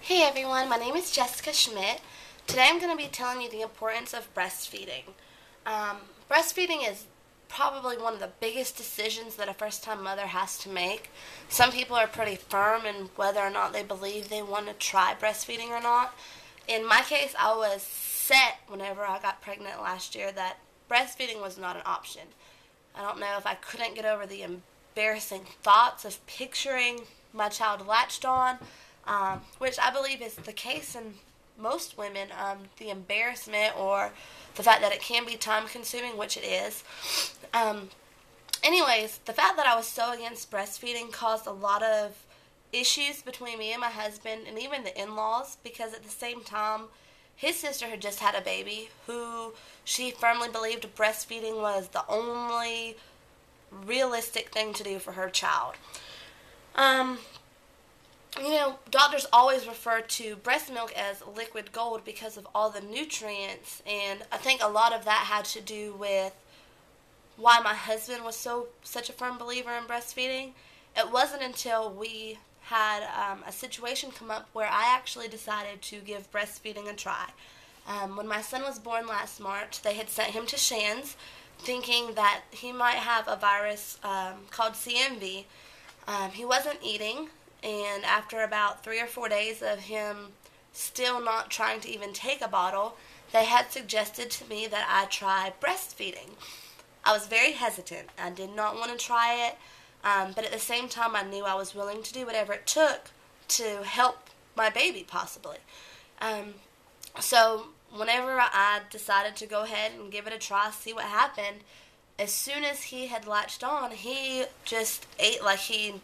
Hey everyone, my name is Jessica Schmidt. Today I'm going to be telling you the importance of breastfeeding. Breastfeeding is probably one of the biggest decisions that a first-time mother has to make. Some people are pretty firm in whether or not they believe they want to try breastfeeding or not. In my case, I was set whenever I got pregnant last year that breastfeeding was not an option. I don't know if I couldn't get over the embarrassing thoughts of picturing my child latched on, which I believe is the case in most women, the embarrassment or the fact that it can be time consuming, which it is. Anyways, the fact that I was so against breastfeeding caused a lot of issues between me and my husband and even the in-laws, because at the same time, his sister had just had a baby who she firmly believed breastfeeding was the only realistic thing to do for her child. Doctors always refer to breast milk as liquid gold because of all the nutrients, and I think a lot of that had to do with why my husband was such a firm believer in breastfeeding. It wasn't until we had a situation come up where I actually decided to give breastfeeding a try. When my son was born last March, they had sent him to Shands thinking that he might have a virus called CMV. He wasn't eating, and after about 3 or 4 days of him still not trying to even take a bottle, they had suggested to me that I try breastfeeding. I was very hesitant. I did not want to try it, but at the same time I knew I was willing to do whatever it took to help my baby possibly. So whenever I decided to go ahead and give it a try, see what happened, as soon as he had latched on, he just ate like he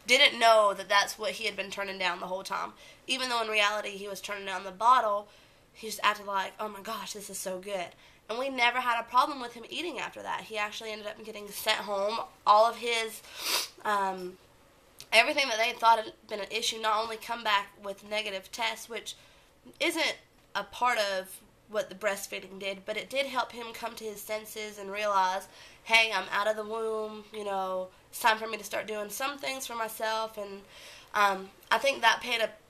didn't know that that's what he had been turning down the whole time. Even though in reality he was turning down the bottle, he just acted like, oh my gosh, this is so good. And we never had a problem with him eating after that. He actually ended up getting sent home. All of his, everything that they thought had been an issue not only come back with negative tests, which isn't a part of what the breastfeeding did, but it did help him come to his senses and realize, hey, I'm out of the womb, it's time for me to start doing some things for myself. And I think that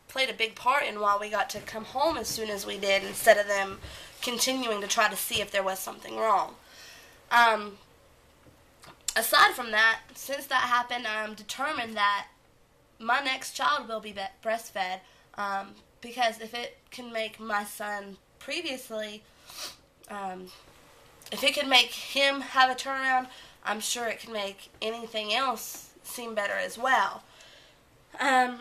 played a big part in why we got to come home as soon as we did, instead of them continuing to try to see if there was something wrong. Aside from that, since that happened, I'm determined that my next child will be breastfed, because if it can make my son previously, if it could make him have a turnaround, I'm sure it can make anything else seem better as well. Like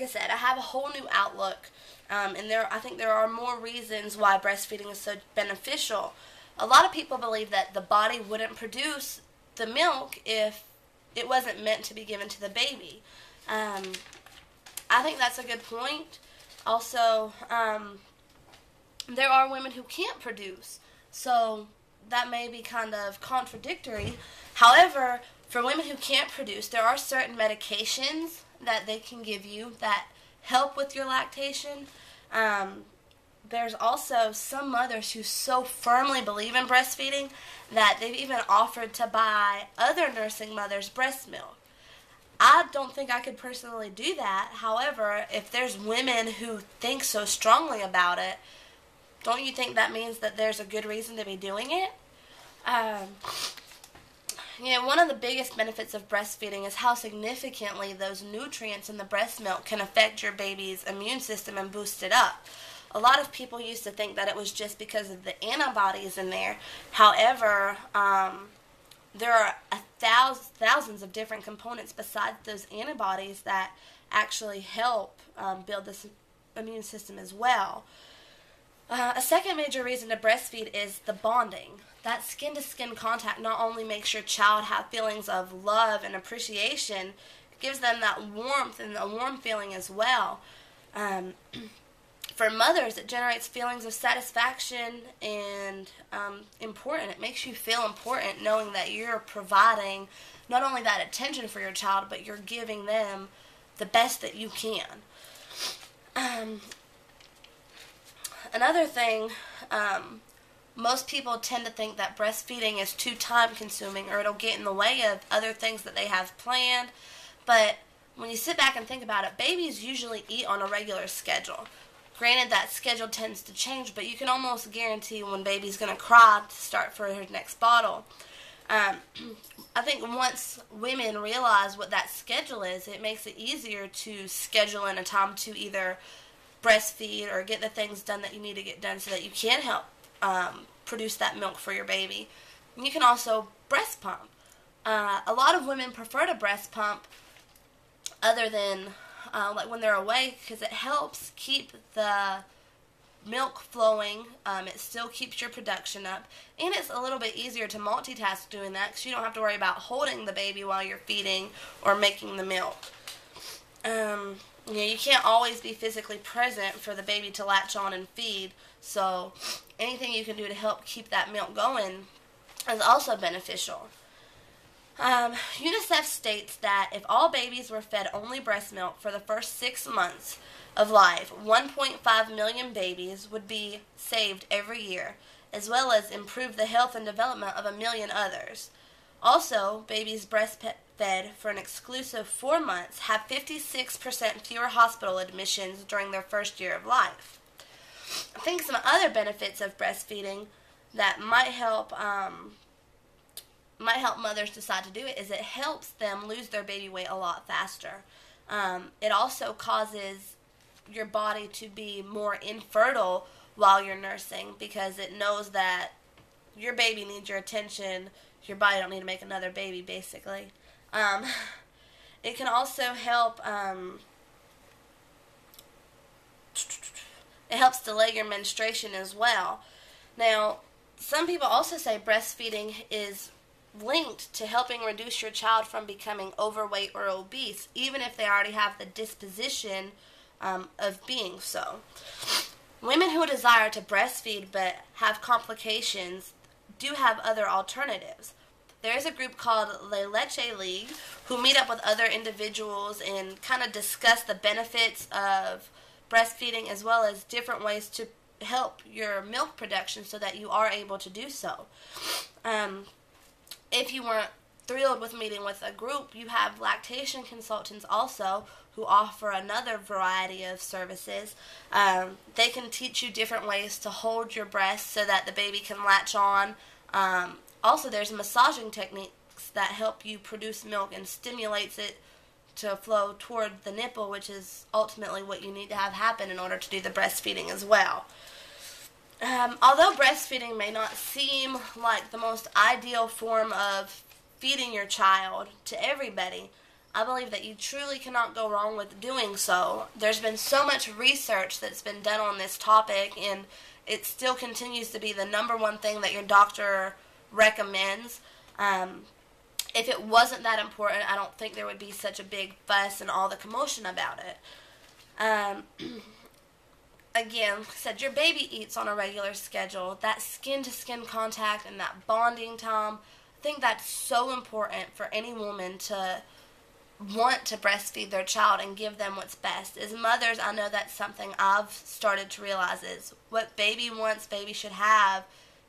I said, I have a whole new outlook, and I think there are more reasons why breastfeeding is so beneficial. A lot of people believe that the body wouldn't produce the milk if it wasn't meant to be given to the baby. I think that's a good point. Also, there are women who can't produce, so that may be kind of contradictory. However, for women who can't produce, there are certain medications that they can give you that help with your lactation. There's also some mothers who so firmly believe in breastfeeding that they've even offered to buy other nursing mothers' breast milk. I don't think I could personally do that. However, if there's women who think so strongly about it, don't you think that means that there's a good reason to be doing it? One of the biggest benefits of breastfeeding is how significantly those nutrients in the breast milk can affect your baby's immune system and boost it up. A lot of people used to think that it was just because of the antibodies in there. However, there are thousands of different components besides those antibodies that actually help build this immune system as well. A second major reason to breastfeed is the bonding. That skin-to-skin contact not only makes your child have feelings of love and appreciation, it gives them that warmth and a warm feeling as well. For mothers, it generates feelings of satisfaction and important. It makes you feel important knowing that you're providing not only that attention for your child, but you're giving them the best that you can. Another thing, most people tend to think that breastfeeding is too time consuming or it'll get in the way of other things that they have planned, but when you sit back and think about it, babies usually eat on a regular schedule. Granted, that schedule tends to change, but you can almost guarantee when baby's going to cry to start for her next bottle. I think once women realize what that schedule is, it makes it easier to schedule in a time to either breastfeed or get the things done that you need to get done so that you can help produce that milk for your baby. And you can also breast pump. A lot of women prefer to breast pump other than like when they're awake, because it helps keep the milk flowing. It still keeps your production up, and it's a little bit easier to multitask doing that because you don't have to worry about holding the baby while you're feeding or making the milk. You can't always be physically present for the baby to latch on and feed, so anything you can do to help keep that milk going is also beneficial. UNICEF states that if all babies were fed only breast milk for the first 6 months of life, 1.5 million babies would be saved every year, as well as improve the health and development of 1 million others. Also, babies breastfed for an exclusive 4 months have 56% fewer hospital admissions during their first year of life. I think some other benefits of breastfeeding that might help mothers decide to do it is it helps them lose their baby weight a lot faster. It also causes your body to be more infertile while you're nursing because it knows that your baby needs your attention. Your body don't need to make another baby, basically. It can also help. It helps delay your menstruation as well. Now, some people also say breastfeeding is linked to helping reduce your child from becoming overweight or obese, even if they already have the disposition of being so. Women who desire to breastfeed but have complications do have other alternatives. There is a group called La Leche League who meet up with other individuals and kind of discuss the benefits of breastfeeding as well as different ways to help your milk production so that you are able to do so. If you weren't thrilled with meeting with a group, you have lactation consultants also who offer another variety of services. They can teach you different ways to hold your breast so that the baby can latch on. Also, there's massaging techniques that help you produce milk and stimulates it to flow toward the nipple, which is ultimately what you need to have happen in order to do the breastfeeding as well. Although breastfeeding may not seem like the most ideal form of feeding your child to everybody, I believe that you truly cannot go wrong with doing so. There's been so much research that's been done on this topic, and it still continues to be the number one thing that your doctor recommends. If it wasn't that important, I don't think there would be such a big fuss and all the commotion about it. Again, like I said, your baby eats on a regular schedule. That skin-to-skin contact and that bonding time, I think that's so important for any woman to want to breastfeed their child and give them what's best. As mothers, I know that's something I've started to realize is what baby wants, baby should have,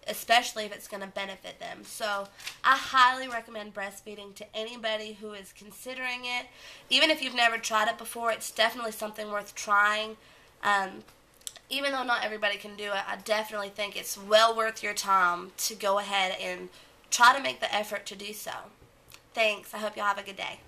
especially if it's going to benefit them. So I highly recommend breastfeeding to anybody who is considering it. Even if you've never tried it before, it's definitely something worth trying. Even though not everybody can do it, I definitely think it's well worth your time to go ahead and try to make the effort to do so. Thanks. I hope y'all have a good day.